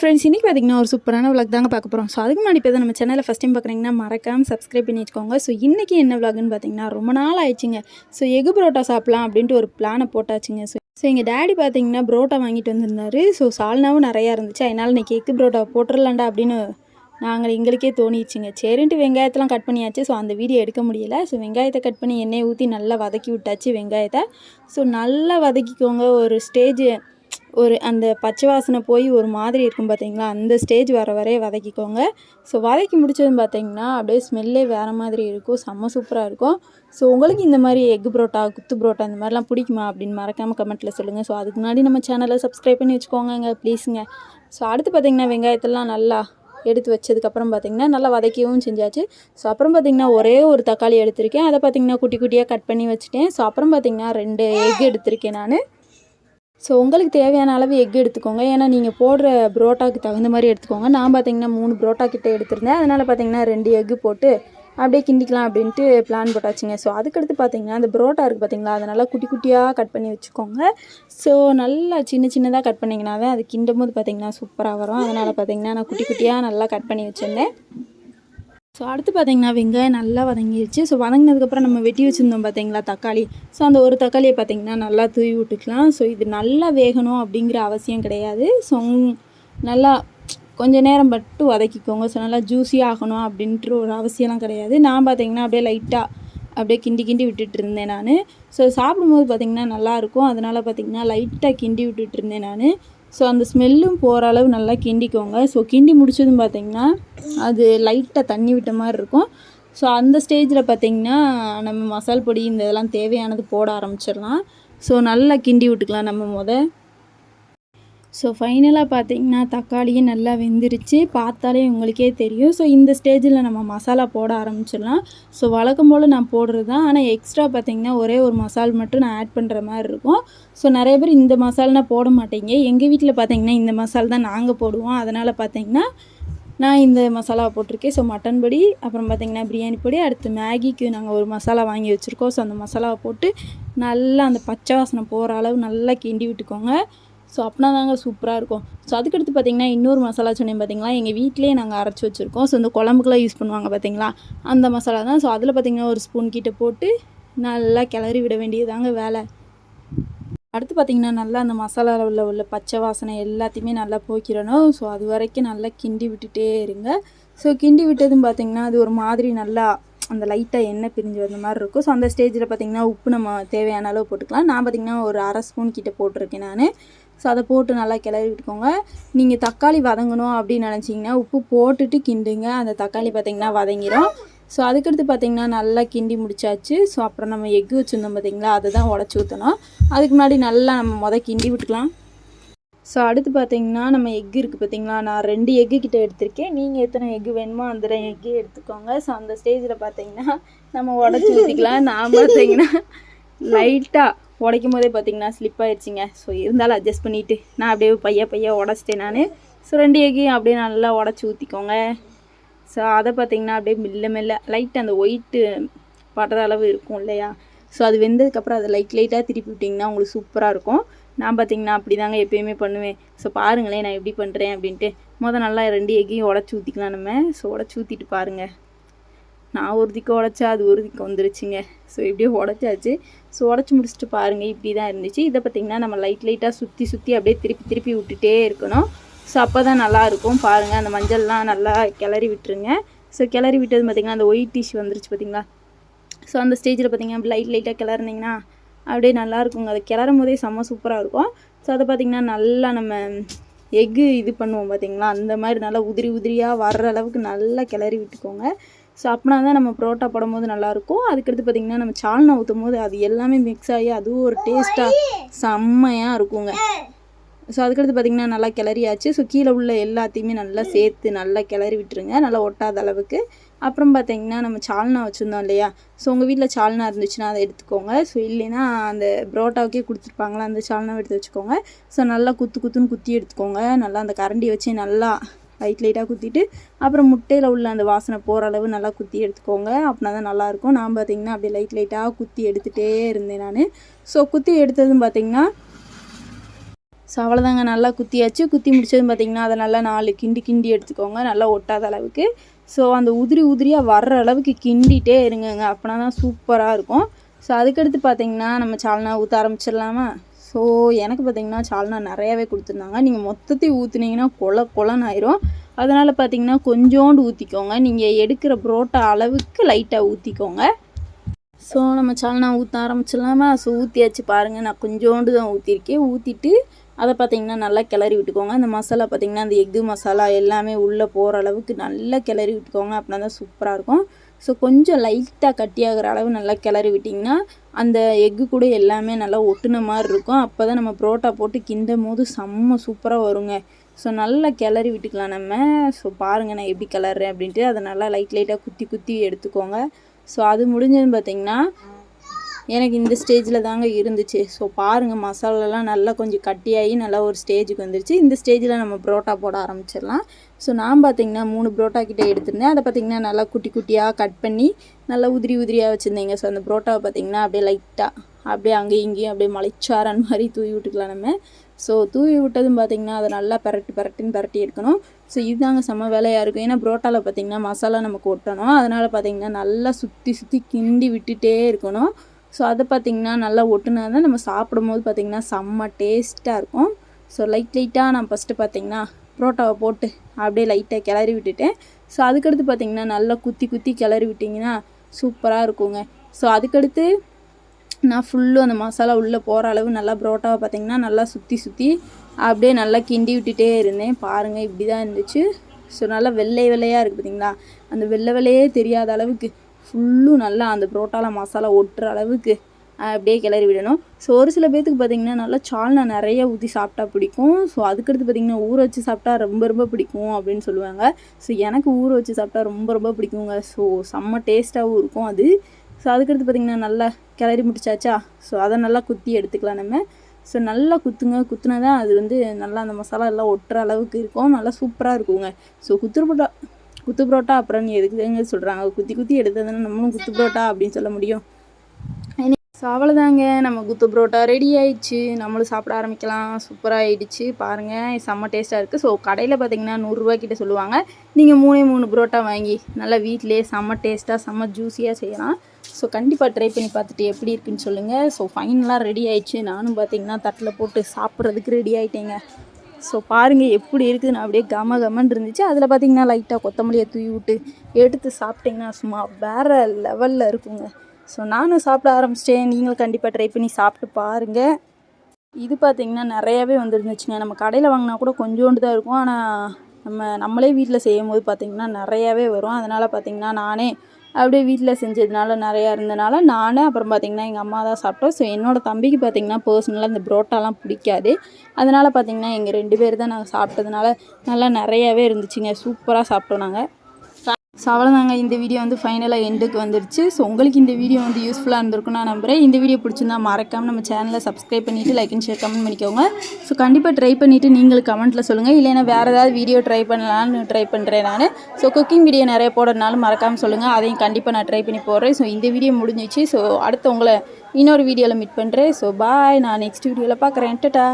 Friends, இன்றைக்கி பார்த்திங்கன்னா ஒரு சூப்பரான விளாக் தாங்க பார்க்க போகிறோம். ஸோ அதுக்கு முன்னாடி இப்போ தான் நம்ம சேனலில் ஃபஸ்ட் டைம் பார்க்குறீங்கன்னா மறக்காமல் சப்ஸ்கிரைப் பண்ணி வச்சுக்கோங்க. ஸோ இன்றைக்கி என்ன விளாக்னு பார்த்திங்கன்னா ரொம்ப நாள் ஆயிடுச்சுங்க. ஸோ எக் புரோட்டா சாப்பிட்லாம் அப்படின்ட்டு ஒரு பிளானை போட்டாச்சுங்க. ஸோ எங்கள் டேடி பார்த்திங்கன்னா புரோட்டா வாங்கிட்டு வந்திருந்தாரு. ஸோ சால்னாவும் நிறையா இருந்துச்சு. அதனால் இன்றைக்கி எக் புரோட்டா போட்டுடலாண்டா அப்படின்னு எங்களுக்கே தோணிடுச்சுங்க. சரின்ட்டு வெங்காயத்தெலாம் கட் பண்ணியாச்சு. ஸோ அந்த வீடியோ எடுக்க முடியல. ஸோ வெங்காயத்தை கட் பண்ணி எண்ணெயை ஊற்றி நல்லா வதக்கி விட்டாச்சு வெங்காயத்தை. ஸோ நல்லா வதக்கிக்கோங்க. ஒரு ஸ்டேஜ் அந்த பச்சை வாசனை போய் ஒரு மாதிரி இருக்கும் பார்த்தீங்களா, அந்த ஸ்டேஜ் வரைய வதக்கிக்கோங்க. ஸோ வதக்கி முடிச்சதுன்னு பார்த்தீங்கன்னா அப்படியே ஸ்மெல்லே வேறு மாதிரி இருக்கும். செம்ம சூப்பராக இருக்கும். ஸோ உங்களுக்கு இந்த மாதிரி எக் புரோட்டா, குத்து புரோட்டா இந்த மாதிரிலாம் பிடிக்குமா அப்படின்னு மறக்காமல் கமெண்ட்டில் சொல்லுங்கள். ஸோ அதுக்கு முன்னாடி நம்ம சேனலை சப்ஸ்கிரைப் பண்ணி வச்சுக்கோங்க ப்ளீஸுங்க. ஸோ அடுத்து பார்த்திங்கன்னா வெங்காயத்தெல்லாம் நல்லா எடுத்து வச்சதுக்கப்புறம் பார்த்திங்கன்னா நல்லா வதக்கியும் செஞ்சாச்சு. ஸோ அப்புறம் பார்த்திங்கன்னா ஒரே ஒரு தக்காளி எடுத்திருக்கேன். அதை பார்த்திங்கன்னா குட்டி குட்டியாக கட் பண்ணி வச்சுட்டேன். ஸோ அப்புறம் பார்த்திங்கன்னா 2 எக் எடுத்திருக்கேன் நான். ஸோ உங்களுக்கு தேவையான அளவு எக் எடுத்துக்கோங்க. ஏன்னா நீங்கள் போடுற புரோட்டாவுக்கு தகுந்த மாதிரி எடுத்துக்கோங்க. நான் பார்த்திங்கன்னா 3 புரோட்டா கிட்டே எடுத்திருந்தேன். அதனால் பார்த்திங்கன்னா 2 எக்கு போட்டு அப்படியே கிண்டிக்கலாம் அப்படின்ட்டு பிளான் போட்டாச்சுங்க. ஸோ அதுக்கடுத்து பார்த்திங்கன்னா அந்த புரோட்டா இருக்குது பார்த்திங்களா, அதை நல்லா குட்டி குட்டியாக கட் பண்ணி வச்சுக்கோங்க. ஸோ நல்லா சின்ன சின்னதாக கட் பண்ணிங்கன்னா தான் அது கிண்டும் போது பார்த்திங்கன்னா சூப்பராக வரும். அதனால் பார்த்திங்கன்னா நான் குட்டி குட்டியாக நல்லா கட் பண்ணி வச்சுருந்தேன். ஸோ அடுத்து பார்த்திங்கன்னா வெங்காயம் நல்லா வதங்கிடுச்சு. ஸோ வதங்கினதுக்கப்புறம் நம்ம வெட்டி வச்சுருந்தோம் பார்த்திங்களா தக்காளி. ஸோ அந்த ஒரு தக்காளியை பார்த்திங்கன்னா நல்லா தூவி விட்டுக்கலாம். ஸோ இது நல்லா வேகணும் அப்படிங்கிற அவசியம் கிடையாது. ஸோ நல்லா கொஞ்சம் நேரம் மட்டும் வதக்கிக்கோங்க. ஸோ நல்லா ஜூஸியாக ஆகணும் அப்படின்ட்டு ஒரு அவசியம்லாம் கிடையாது. நான் பார்த்திங்கன்னா அப்படியே லைட்டாக அப்படியே கிண்டி விட்டுட்டு இருந்தேன் நான். ஸோ சாப்பிடும்போது பார்த்திங்கன்னா நல்லாயிருக்கும். அதனால் பார்த்திங்கன்னா லைட்டாக கிண்டி விட்டுட்டு இருந்தேன் நான். ஸோ அந்த ஸ்மெல்லும் போகிற அளவு நல்லா கிண்டிக்கோங்க. ஸோ கிண்டி முடிச்சதும் பார்த்திங்கன்னா அது லைட்டாக தண்ணி விட்ட மாதிரி இருக்கும். ஸோ அந்த ஸ்டேஜில் பார்த்திங்கன்னா நம்ம மசால் பொடி இந்த இதெல்லாம் தேவையானது போட ஆரம்பிச்சிடலாம். ஸோ நல்லா கிண்டி விட்டுக்கலாம் நம்ம ஸோ ஃபைனலாக பார்த்திங்கன்னா தக்காளியும் நல்லா வெந்துருச்சு. பார்த்தாலே உங்களுக்கே தெரியும். ஸோ இந்த ஸ்டேஜில் நம்ம மசாலா போட ஆரம்பிச்சிடலாம். ஸோ வழக்கம் போல் நான் போடுறது தான். ஆனால் எக்ஸ்ட்ரா பார்த்திங்கன்னா ஒரே ஒரு மசால் மட்டும் நான் ஆட் பண்ணுற மாதிரி இருக்கும். ஸோ நிறைய பேர் இந்த மசால்னால் போட மாட்டீங்க. எங்கள் வீட்டில் பார்த்திங்கன்னா இந்த மசால் தான் நாங்கள் போடுவோம். அதனால் பார்த்திங்கன்னா நான் இந்த மசாலாவை போட்டிருக்கேன். ஸோ மட்டன் பொடி, அப்புறம் பார்த்திங்கன்னா பிரியாணி பொடி, அடுத்து மேகிக்கு நாங்கள் ஒரு மசாலா வாங்கி வச்சுருக்கோம். ஸோ அந்த மசாலாவை போட்டு நல்லா அந்த பச்சை வாசனை போகிற அளவு நல்லா கிண்டி விட்டுக்கோங்க. ஸோ அப்படின்னா தாங்க சூப்பராக இருக்கும். ஸோ அதுக்கடுத்து பார்த்திங்கன்னா இன்னொரு மசாலா சொன்னேன் பார்த்திங்களா, எங்கள் வீட்டிலேயே நாங்கள் அரைச்சி வச்சுருக்கோம். ஸோ இந்த குழம்புக்குலாம் யூஸ் பண்ணுவாங்க பார்த்திங்களா, அந்த மசாலா தான். ஸோ அதில் பார்த்திங்கன்னா ஒரு ஸ்பூன் கிட்ட போட்டு நல்லா கிளறி விட வேண்டியதாங்க வேலை. அடுத்து பார்த்திங்கன்னா நல்லா அந்த மசாலாவில் உள்ள பச்சை வாசனை எல்லாத்தையுமே நல்லா போக்கிடணும். ஸோ அது வரைக்கும் நல்லா கிண்டி விட்டுட்டே இருங்க. ஸோ கிண்டி விட்டதும் பார்த்திங்கன்னா அது ஒரு மாதிரி நல்லா அந்த லைட்டாக எண்ணெய் பிரிஞ்சு வந்த மாதிரி இருக்கும். ஸோ அந்த ஸ்டேஜில் பார்த்திங்கன்னா உப்பு நம்ம தேவையான அளவு போட்டுக்கலாம். நான் பார்த்திங்கன்னா ஒரு 1/2 ஸ்பூன் கிட்ட போட்டிருக்கேன் நான். ஸோ அதை போட்டு நல்லா கிளறி விட்டுக்கோங்க. நீங்கள் தக்காளி வதங்கணும் அப்படின்னு நினச்சிங்கன்னா உப்பு போட்டுட்டு கிண்டுங்க. அந்த தக்காளி பார்த்திங்கன்னா வதங்கிடும். ஸோ அதுக்கடுத்து பார்த்திங்கன்னா நல்லா கிண்டி முடிச்சாச்சு. ஸோ அப்புறம் நம்ம எக்கு வச்சுருந்தோம் பார்த்திங்களா, அதை தான் உடச்சி ஊற்றணும். அதுக்கு முன்னாடி நல்லா நம்ம கிண்டி விட்டுக்கலாம். ஸோ அடுத்து பார்த்திங்கன்னா நம்ம எக்கு இருக்குது பார்த்திங்களா, நான் 2 எக்கு கிட்ட எடுத்திருக்கேன். நீங்கள் எத்தனை எக்கு வேணுமோ அந்த 2 எக்கு எடுத்துக்கோங்க. ஸோ அந்த ஸ்டேஜில் பார்த்திங்கன்னா நம்ம உடச்சி ஊற்றிக்கலாம். நான் பார்த்திங்கன்னா லைட்டாக உடைக்கும் போதே பார்த்திங்கன்னா ஸ்லிப் ஆகிடுச்சிங்க. ஸோ இருந்தாலும் அட்ஜஸ்ட் பண்ணிவிட்டு நான் அப்படியே பையா உடச்சிட்டேன் நான். ஸோ 2 எக்கையும் அப்படியே நல்லா உடச்சி ஊற்றிக்கோங்க. ஸோ அதை பார்த்திங்கன்னா அப்படியே மெல்ல லைட்டாக அந்த ஒயிட்டு படுற அளவு இருக்கும் இல்லையா, ஸோ அது வெந்ததுக்கப்புறம் அதை லைட்டாக திருப்பி விட்டிங்கன்னா உங்களுக்கு சூப்பராக இருக்கும். நான் பார்த்திங்கன்னா அப்படி தாங்க எப்போயுமே பண்ணுவேன். ஸோ பாருங்களேன் நான் எப்படி பண்ணுறேன் அப்படின்ட்டு. நல்லா 2 எக்கையும் உடச்சி ஊற்றிக்கலாம் நம்ம. ஸோ உடச்சி ஊற்றிட்டு பாருங்கள். நான் ஒரு திக்கு உடச்சா அது ஒரு திக்கு வந்துருச்சுங்க. ஸோ இப்படியே உடச்சாச்சு. ஸோ உடச்சி முடிச்சுட்டு பாருங்கள் இப்படி தான் இருந்துச்சு. இதை பார்த்திங்கன்னா நம்ம லைட்டாக சுற்றி அப்படியே திருப்பி விட்டுட்டே இருக்கணும். ஸோ அப்போ தான் நல்லாயிருக்கும். பாருங்கள் அந்த மஞ்சள்லாம் நல்லா கிளறி விட்டுருங்க. ஸோ கிளறி விட்டது பார்த்திங்கன்னா அந்த ஒயிட் டிஷ் வந்துருச்சு பார்த்திங்களா. ஸோ அந்த ஸ்டேஜில் பார்த்திங்கன்னா லைட்டாக கிளறினீங்கன்னா அப்படியே நல்லாயிருக்குங்க. அதை கிளறும் போதே செம்ம சூப்பராக இருக்கும். ஸோ அதை பார்த்திங்கன்னா நல்லா நம்ம எக்கு இது பண்ணுவோம் பார்த்திங்களா, அந்த மாதிரி நல்லா உதிரியாக வர்ற அளவுக்கு நல்லா கிளறி விட்டுக்கோங்க. ஸோ அப்படின்னா தான் நம்ம புரோட்டா போடும்போது நல்லாயிருக்கும். அதுக்கடுத்து பார்த்திங்கன்னா நம்ம சால்னா ஊற்றும் போது அது எல்லாமே மிக்ஸ் ஆகி அதுவும் ஒரு டேஸ்ட்டாக செம்மையாக இருக்குங்க. ஸோ அதுக்கடுத்து பார்த்திங்கன்னா நல்லா கிளறியாச்சு. ஸோ கீழே உள்ள எல்லாத்தையுமே நல்லா சேர்த்து நல்லா கிளறி விட்டுருங்க, நல்லா ஒட்டாத அளவுக்கு. அப்புறம் பார்த்திங்கன்னா நம்ம சால்னா வச்சுருந்தோம் இல்லையா, ஸோ உங்கள் வீட்டில் சால்னா இருந்துச்சுன்னா அதை எடுத்துக்கோங்க. ஸோ இல்லைன்னா அந்த புரோட்டாவுக்கே கொடுத்துருப்பாங்களா, அந்த சால்னாவை எடுத்து வச்சுக்கோங்க. ஸோ நல்லா குத்துன்னு குத்தி எடுத்துக்கோங்க. நல்லா அந்த கரண்டி வச்சு நல்லா லைட்டாக குத்திட்டு அப்புறம் முட்டையில் உள்ள அந்த வாசனை போகிற அளவு நல்லா குத்தி எடுத்துக்கோங்க. அப்படின்னா தான் நல்லாயிருக்கும். நான் பார்த்திங்கன்னா அப்படியே லைட்டாக குத்தி எடுத்துகிட்டே இருந்தேன் நான். ஸோ குத்தி எடுத்ததும் பார்த்திங்கன்னா ஸோ அவ்வளோதாங்க, நல்லா குத்தியாச்சு. குத்தி முடிச்சதுன்னு பார்த்திங்கன்னா அதை நல்லா 4 கிண்டி எடுத்துக்கோங்க, நல்லா ஒட்டாத அளவுக்கு. ஸோ அந்த உதிரியாக வர்ற அளவுக்கு கிண்டிகிட்டே இருங்கங்க, அப்படின்னா தான் சூப்பராக இருக்கும். ஸோ அதுக்கடுத்து பார்த்திங்கன்னா நம்ம சால்னா ஊற்ற ஆரம்பிச்சிடலாமா? ஸோ எனக்கு பார்த்திங்கன்னா சால்னா நிறையாவே கொடுத்துருந்தாங்க. நீங்கள் மொத்தத்தையும் ஊற்றுனீங்கன்னா கொலன்னு ஆயிரும். அதனால் பார்த்திங்கன்னா கொஞ்சோண்டு ஊற்றிக்கோங்க. நீங்கள் எடுக்கிற புரோட்டா அளவுக்கு லைட்டாக ஊற்றிக்கோங்க. ஸோ நம்ம சால்னா ஊற்ற ஆரம்பிச்சிடலாமா? ஸோ ஊற்றியாச்சு பாருங்கள், நான் கொஞ்சோண்டு தான் ஊற்றிருக்கேன். ஊற்றிட்டு அதை பார்த்திங்கன்னா நல்லா கிளறி விட்டுக்கோங்க. அந்த மசாலா பார்த்திங்கன்னா அந்த எக்கு மசாலா எல்லாமே உள்ளே போகிற அளவுக்கு நல்லா கிளறி விட்டுக்கோங்க, அப்படின்னா தான் சூப்பராக இருக்கும். ஸோ கொஞ்சம் லைட்டாக கட்டியாகிற அளவு நல்லா கிளறி விட்டிங்கன்னா அந்த எக்கு கூட எல்லாமே நல்லா ஒட்டுன மாதிரி இருக்கும். அப்போ தான் நம்ம புரோட்டா போட்டு கிண்டும் போது செம்ம சூப்பராக வருங்க. ஸோ நல்லா கிளறி விட்டுக்கலாம் நம்ம. ஸோ பாருங்கள் நான் எப்படி கிளறேன் அப்படின்ட்டு. அதை நல்லா லைட்டாக குத்தி எடுத்துக்கோங்க. ஸோ அது முடிஞ்சதுன்னு பார்த்திங்கன்னா எனக்கு இந்த ஸ்டேஜில் தாங்க இருந்துச்சு. ஸோ பாருங்கள், மசாலாலாம் நல்லா கொஞ்சம் கட்டியாகி நல்லா ஒரு ஸ்டேஜுக்கு வந்துருச்சு. இந்த ஸ்டேஜில் நம்ம புரோட்டா போட ஆரம்பிச்சிடலாம். ஸோ நான் பார்த்திங்கன்னா 3 புரோட்டா கிட்டே எடுத்திருந்தேன். அதை பார்த்திங்கன்னா நல்லா குட்டியாக கட் பண்ணி நல்லா உதிரியாக வச்சுருந்தேங்க. ஸோ அந்த புரோட்டாவை பார்த்திங்கன்னா அப்படியே லைட்டாக அப்படியே அங்கேயும் இங்கேயும் அப்படியே மலைச்சாரன் மாதிரி தூவி விட்டுக்கலாம் நம்ம. ஸோ தூவி விட்டதும் பார்த்திங்கன்னா அதை நல்லா பரட்டுன்னு பரட்டி எடுக்கணும். ஸோ இதுதாங்க செம்ம வேலையாக இருக்கும். ஏன்னா புரோட்டாவில் பார்த்திங்கன்னா மசாலா நமக்கு ஒட்டணும். அதனால் பார்த்திங்கன்னா நல்லா சுற்றி கிண்டி விட்டுட்டே இருக்கணும். ஸோ அதை பார்த்திங்கன்னா நல்லா ஒட்டுனா தான் நம்ம சாப்பிடும் போது பார்த்திங்கன்னா செம்ம டேஸ்ட்டாக இருக்கும். ஸோ லைட்டாக நான் ஃபஸ்ட்டு பார்த்திங்கன்னா புரோட்டாவை போட்டு அப்படியே லைட்டாக கிளறி விட்டுட்டேன். ஸோ அதுக்கடுத்து பார்த்திங்கன்னா நல்லா குத்தி கிளறி விட்டிங்கன்னா சூப்பராக இருக்குங்க. ஸோ அதுக்கடுத்து நான் ஃபுல்லும் அந்த மசாலா உள்ளே போகிற அளவு நல்லா புரோட்டாவை பார்த்திங்கன்னா நல்லா சுற்றி அப்படியே நல்லா கிண்டி விட்டுட்டே இருந்தேன். பாருங்கள் இப்படி தான் இருந்துச்சு. ஸோ நல்லா வெள்ளையாக இருக்குது பார்த்திங்களா? அந்த வெள்ளையே தெரியாத அளவுக்கு ஃபுல்லும் நல்லா அந்த புரோட்டாவில் மசாலா ஒட்டுற அளவுக்கு அப்படியே கிளறி விடணும். ஸோ ஒரு சில பேர்த்துக்கு பார்த்திங்கன்னா நல்லா சால்னா நிறைய ஊற்றி சாப்பிட்டா பிடிக்கும். ஸோ அதுக்கடுத்து பார்த்திங்கன்னா ஊற வச்சு சாப்பிட்டா ரொம்ப பிடிக்கும் அப்படின்னு சொல்லுவாங்க. ஸோ எனக்கு ஊற வச்சு சாப்பிட்டா ரொம்ப பிடிக்குங்க. ஸோ செம்ம டேஸ்ட்டாகவும் இருக்கும் அது. ஸோ அதுக்கடுத்து பார்த்திங்கன்னா நல்லா கிளறி முடிச்சாச்சா? ஸோ அதை நல்லா குத்தி எடுத்துக்கலாம் நம்ம. ஸோ நல்லா குத்துனா தான் அது வந்து நல்லா அந்த மசாலா எல்லாம் ஒட்டுற அளவுக்கு இருக்கும், நல்லா சூப்பராக இருக்குங்க. ஸோ குத்து புரோட்டா அப்புறம் நீ எதுக்கு சொல்கிறாங்க, குத்தி எடுத்ததுன்னா நம்மளும் குத்து புரோட்டா அப்படின்னு சொல்ல முடியும். ஸோ அவ்வளோதாங்க, நம்ம குத்து புரோட்டா ரெடி ஆயிடுச்சு. நம்மளும் சாப்பிட ஆரம்பிக்கலாம். சூப்பராக ஆகிடுச்சு பாருங்கள், செம்ம டேஸ்ட்டாக இருக்குது. ஸோ கடையில் பார்த்திங்கன்னா 100 ரூபா கிட்ட சொல்லுவாங்க. நீங்கள் 3 புரோட்டா வாங்கி நல்லா வீட்டிலே செம்ம டேஸ்ட்டாக செம்ம ஜூஸியாக செய்யலாம். ஸோ கண்டிப்பாக ட்ரை பண்ணி பார்த்துட்டு எப்படி இருக்குன்னு சொல்லுங்கள். ஸோ ஃபைனலாக ரெடி ஆயிடுச்சு. நானும் பார்த்திங்கன்னா தட்டில் போட்டு சாப்பிட்றதுக்கு ரெடி ஆகிட்டேங்க. ஸோ பாருங்கள் எப்படி இருக்குதுன்னு, அப்படியே கமன்னு இருந்துச்சு. அதில் பார்த்திங்கன்னா லைட்டாக கொத்தமல்லியை தூவி விட்டு எடுத்து சாப்பிட்டிங்கன்னா சும்மா வேறு லெவலில் இருக்குங்க. ஸோ நானும் சாப்பிட ஆரம்பிச்சிட்டேன். நீங்களும் கண்டிப்பாக ட்ரை பண்ணி சாப்பிட்டு பாருங்கள். இது பார்த்திங்கன்னா நிறையாவே வந்துருந்துச்சுங்க. நம்ம கடையில் வாங்கினா கூட கொஞ்சோண்டு தான் இருக்கும். ஆனால் நம்மளே வீட்டில் செய்யும் போது பார்த்திங்கன்னா நிறையாவே வரும். அதனால் பார்த்திங்கன்னா நானே அப்படியே வீட்டில் செஞ்சதுனால நிறையா இருந்தனால நான் அப்புறம் பார்த்திங்கன்னா எங்கள் அம்மா தான் சாப்பிட்டோம். ஸோ என்னோடய தம்பிக்கு பார்த்திங்கன்னா பர்சனலாக இந்த புரோட்டாலாம் பிடிக்காது. அதனால் பார்த்திங்கன்னா எங்கள் 2 பேர் தான் நாங்கள் சாப்பிட்டதுனால நல்லா நிறையாவே இருந்துச்சுங்க. சூப்பராக சாப்பிட்டோம் நாங்கள். ஸோ அவ்வளோதாங்க, இந்த வீடியோ வந்து ஃபைனலாக எண்டுக்கு வந்துருச்சு. ஸோ உங்களுக்கு இந்த வீடியோ வந்து யூஸ்ஃபுல்லாக இருந்திருக்கும் நான் நம்புகிறேன். இந்த வீடியோ பிடிச்சிருந்தா மறக்காமல் நம்ம சேனலை சப்ஸ்கிரைப் பண்ணிவிட்டு லைக் அண்ட் ஷேர் கமெண்ட் பண்ணிக்கோங்க. ஸோ கண்டிப்பாக ட்ரை பண்ணிவிட்டு நீங்களும் கமெண்ட்டில் சொல்லுங்கள். இல்லைன்னா வேறு ஏதாவது வீடியோ ட்ரை பண்ணலான்னு ட்ரை பண்ணுறேன் நான். ஸோ குக்கிங் வீடியோ நிறைய போடுறதுனாலும் மறக்காமல் சொல்லுங்கள். அதையும் கண்டிப்பாக நான் ட்ரை பண்ணி போடுறேன். ஸோ இந்த வீடியோ முடிஞ்சிச்சு. ஸோ அடுத்து உங்களை இன்னொரு வீடியோவில் மீட் பண்ணுறேன். ஸோ பாய், நான் நெக்ஸ்ட் வீடியோவில் பார்க்குறேன். டட்டா.